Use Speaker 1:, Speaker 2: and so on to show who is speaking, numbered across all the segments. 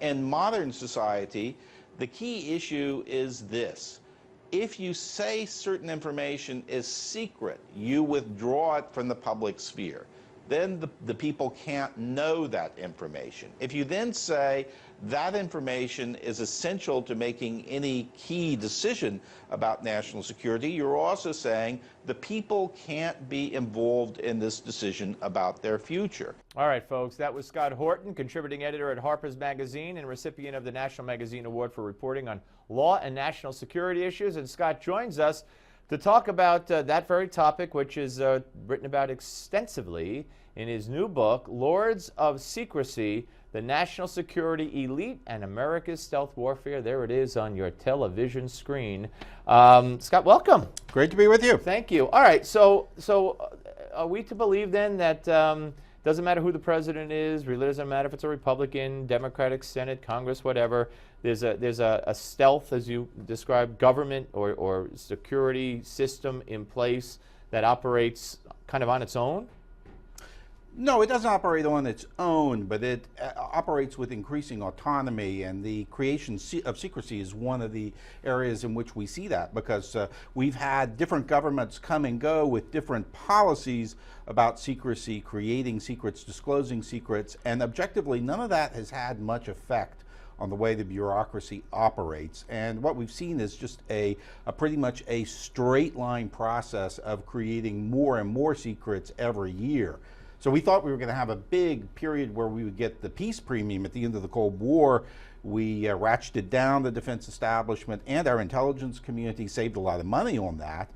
Speaker 1: in modern society, the key issue is this. If you say certain information is secret, you withdraw it from the public sphere. Then the people can't know that information. If you then say that information is essential to making any key decision about national security, you're also saying the people can't be involved in this decision about their future.
Speaker 2: All right, folks, that was Scott Horton, contributing editor at Harper's Magazine and recipient of the National Magazine Award for reporting on law and national security issues. And Scott joins us to talk about that very topic, which is written about extensively in his new book, Lords of Secrecy, the National Security Elite and America's Stealth Warfare. There it is on your television screen. Scott, welcome.
Speaker 3: Great to be with you.
Speaker 2: Thank you. All right, so are we to believe then that doesn't matter who the president is, really doesn't matter if it's a Republican, Democratic, Senate, Congress, whatever, there's a stealth, as you described, government or security system in place that operates kind of on its own?
Speaker 3: No, it doesn't operate on its own, but it operates with increasing autonomy, and the creation of secrecy is one of the areas in which we see that, because we've had different governments come and go with different policies about secrecy, creating secrets, disclosing secrets, and objectively none of that has had much effect on the way the bureaucracy operates. And what we've seen is just a pretty much a straight line process of creating more and more secrets every year. So we thought we were going to have a big period where we would get the peace premium at the end of the Cold War. We ratcheted down the defense establishment, and our intelligence community saved a lot of money on that.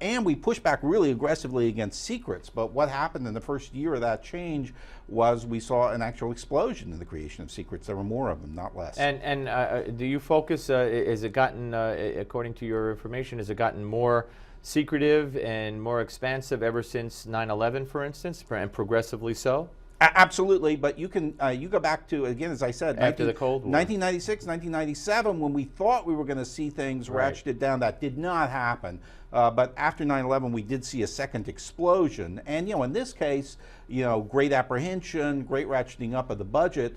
Speaker 3: And we pushed back really aggressively against secrets. But what happened in the first year of that change was we saw an actual explosion in the creation of secrets. There were more of them, not less.
Speaker 2: And do you focus, has it gotten, according to your information, has it gotten more secretive and more expansive ever since 9/11, for instance, and progressively so?
Speaker 3: Absolutely, but you can you go back to, again, as I said,
Speaker 2: after the Cold War,
Speaker 3: 1996, 1997, when we thought we were going to see things ratcheted down. That did not happen. But after 9/11, we did see a second explosion, and in this case, great apprehension, great ratcheting up of the budget.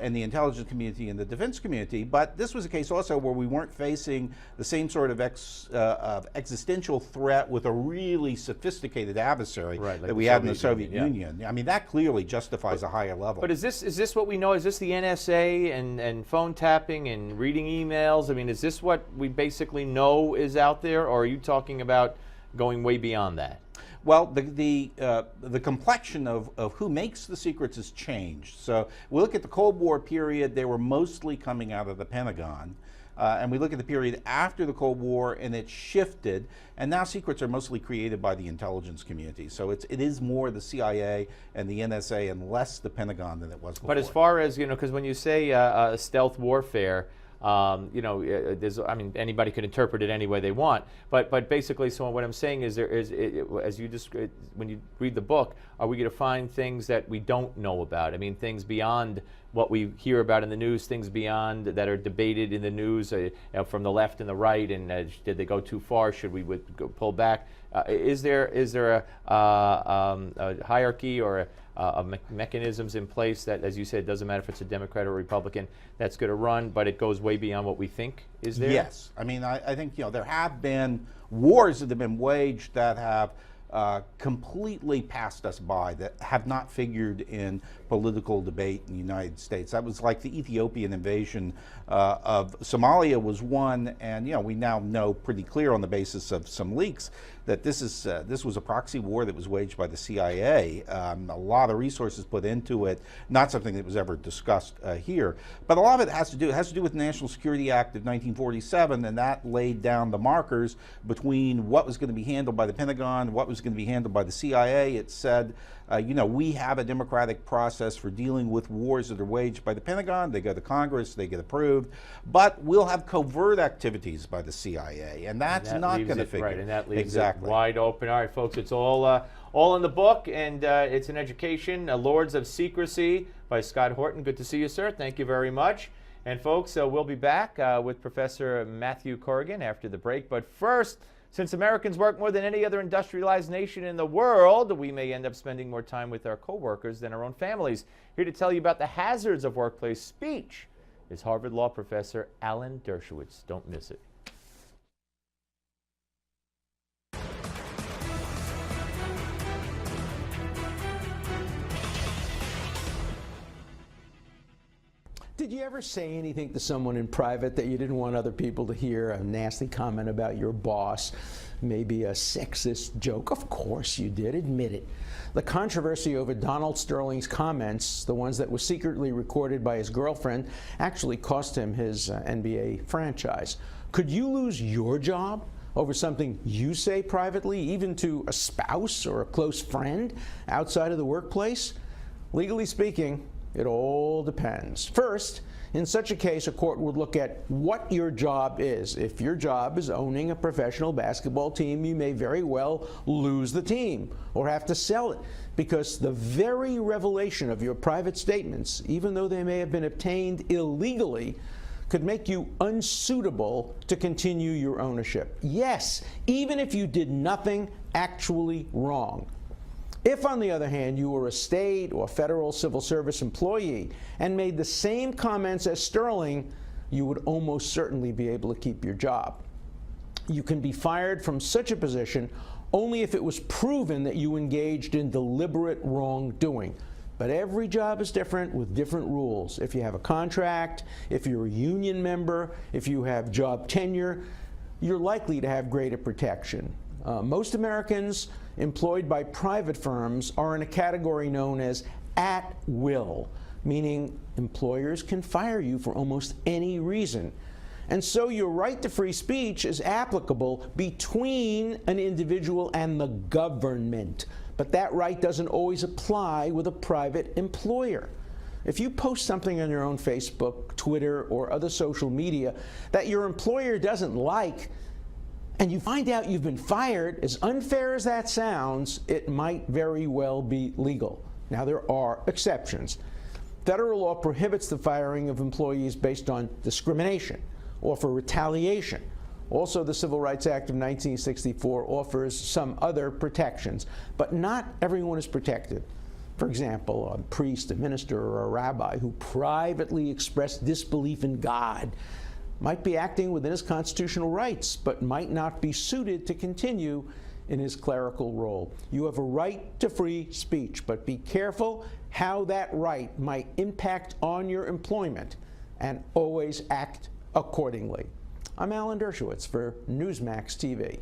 Speaker 3: In the intelligence community and the defense community, but this was a case also where we weren't facing the same sort of existential threat with a really sophisticated adversary that we had in the Soviet Union. I mean, that clearly justifies a higher level.
Speaker 2: But is this what we know? Is this the NSA and phone tapping and reading emails? I mean, is this what we basically know is out there, or are you talking about going way beyond that?
Speaker 3: Well, the complexion of who makes the secrets has changed. So we look at the Cold War period, they were mostly coming out of the Pentagon. And we look at the period after the Cold War, and it shifted, and now secrets are mostly created by the intelligence community. So it is more the CIA and the NSA and less the Pentagon than it was before.
Speaker 2: But as far as, because when you say stealth warfare, anybody could interpret it any way they want. But basically, so what I'm saying is, as you describe, when you read the book, are we going to find things that we don't know about? I mean, things beyond what we hear about in the news, things beyond that are debated in the news from the left and the right, and did they go too far? Should we pull back? Is there a hierarchy or mechanisms in place that, as you said, it doesn't matter if it's a Democrat or Republican, that's going to run, but it goes way beyond what we think is there?
Speaker 3: Yes. I mean, I think there have been wars that have been waged that have completely passed us by, that have not figured in political debate in the United States. That was like the Ethiopian invasion of Somalia was one, and we now know pretty clear on the basis of some leaks that this was a proxy war that was waged by the CIA. A lot of resources put into it, not something that was ever discussed here. But a lot of it has to do with the National Security Act of 1947, and that laid down the markers between what was going to be handled by the Pentagon, what was going to be handled by the CIA. It said, we have a democratic process for dealing with wars that are waged by the Pentagon. They go to Congress, they get approved, but we'll have covert activities by the CIA, and that's not going to figure.
Speaker 2: Right, and that leaves it wide open. All right, folks, it's all in the book, and it's an education, Lords of Secrecy by Scott Horton. Good to see you, sir. Thank you very much. And folks, we'll be back with Professor Matthew Corrigan after the break. But first, since Americans work more than any other industrialized nation in the world, we may end up spending more time with our coworkers than our own families. Here to tell you about the hazards of workplace speech is Harvard Law professor Alan Dershowitz. Don't miss it.
Speaker 4: Did you ever say anything to someone in private that you didn't want other people to hear? A nasty comment about your boss, maybe a sexist joke? Of course you did. Admit it. The controversy over Donald Sterling's comments, the ones that were secretly recorded by his girlfriend, actually cost him his NBA franchise. Could you lose your job over something you say privately, even to a spouse or a close friend outside of the workplace? Legally speaking, it all depends. First, in such a case, a court would look at what your job is. If your job is owning a professional basketball team, you may very well lose the team or have to sell it, because the very revelation of your private statements, even though they may have been obtained illegally, could make you unsuitable to continue your ownership. Yes, even if you did nothing actually wrong. If, on the other hand, you were a state or federal civil service employee and made the same comments as Sterling, you would almost certainly be able to keep your job. You can be fired from such a position only if it was proven that you engaged in deliberate wrongdoing. But every job is different with different rules. If you have a contract, if you're a union member, if you have job tenure, you're likely to have greater protection. Most Americans employed by private firms are in a category known as at will, meaning employers can fire you for almost any reason. And so your right to free speech is applicable between an individual and the government. But that right doesn't always apply with a private employer. If you post something on your own Facebook, Twitter, or other social media that your employer doesn't like, and you find out you've been fired, as unfair as that sounds, it might very well be legal. Now, there are exceptions. Federal law prohibits the firing of employees based on discrimination or for retaliation. Also, the Civil Rights Act of 1964 offers some other protections, but not everyone is protected. For example, a priest, a minister, or a rabbi who privately expressed disbelief in God might be acting within his constitutional rights, but might not be suited to continue in his clerical role. You have a right to free speech, but be careful how that right might impact on your employment, and always act accordingly. I'm Alan Dershowitz for Newsmax TV.